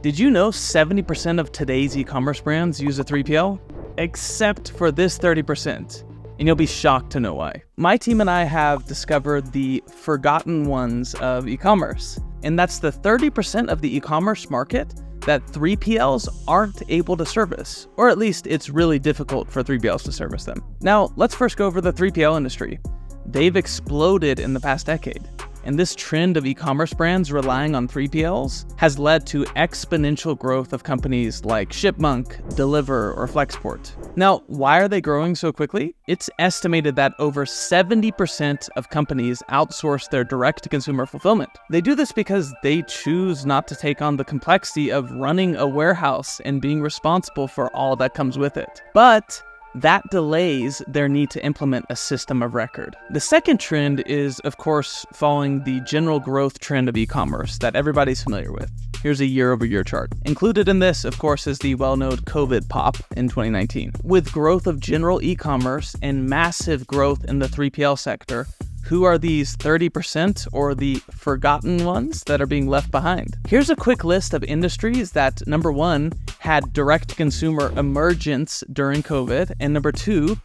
Did you know 70% of today's e-commerce brands use a 3PL? Except for this 30%. And you'll be shocked to know why. My team and I have discovered the forgotten ones of e-commerce. And that's the 30% of the e-commerce market that 3PLs aren't able to service, or at least it's really difficult for 3PLs to service them. Now, let's first go over the 3PL industry. They've exploded in the past decade. And this trend of e-commerce brands relying on 3PLs has led to exponential growth of companies like Shipmonk, Deliver, or Flexport. Now, why are they growing so quickly? It's estimated that over 70% of companies outsource their direct-to-consumer fulfillment. They do this because they choose not to take on the complexity of running a warehouse and being responsible for all that comes with it. But that delays their need to implement a system of record. The second trend is, of course, following the general growth trend of e-commerce that everybody's familiar with. Here's a year-over-year chart. Included in this, of course, is the well-known COVID pop in 2019. With growth of general e-commerce and massive growth in the 3PL sector, who are these 30% or the forgotten ones that are being left behind? Here's a quick list of industries that, number one, had direct-to-consumer emergence during COVID, and number two,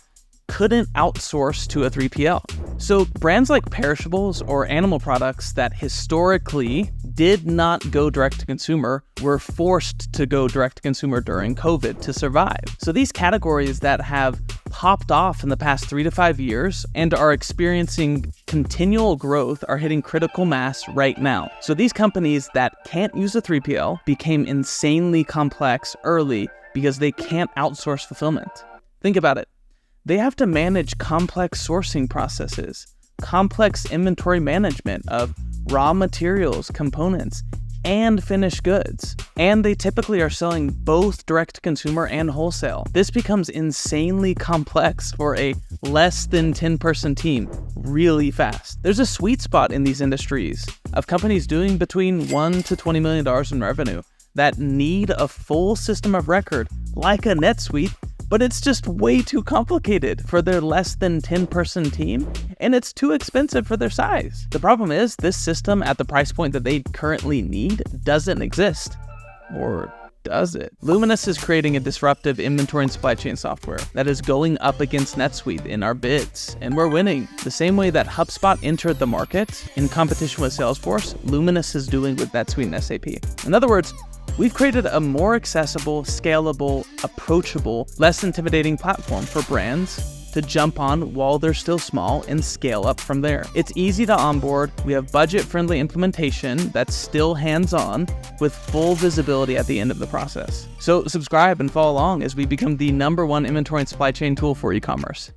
couldn't outsource to a 3PL. So brands like perishables or animal products that historically did not go direct to consumer were forced to go direct to consumer during COVID to survive. So these categories that have popped off in the past 3 to 5 years and are experiencing continual growth are hitting critical mass right now. So these companies that can't use a 3PL became insanely complex early because they can't outsource fulfillment. Think about it. They have to manage complex sourcing processes, complex inventory management of raw materials, components, and finished goods. And they typically are selling both direct-to-consumer and wholesale. This becomes insanely complex for a less than 10-person team really fast. There's a sweet spot in these industries of companies doing between $1 to $20 million in revenue that need a full system of record like a NetSuite, but it's just way too complicated for their less than 10-person team, and it's too expensive for their size. The problem is, this system at the price point that they currently need doesn't exist. Or does it? Luminous is creating a disruptive inventory and supply chain software that is going up against NetSuite in our bids, and we're winning. The same way that HubSpot entered the market in competition with Salesforce, Luminous is doing with NetSuite and SAP. In other words, we've created a more accessible, scalable, approachable, less intimidating platform for brands to jump on while they're still small and scale up from there. It's easy to onboard. We have budget-friendly implementation that's still hands-on with full visibility at the end of the process. So subscribe and follow along as we become the #1 inventory and supply chain tool for e-commerce.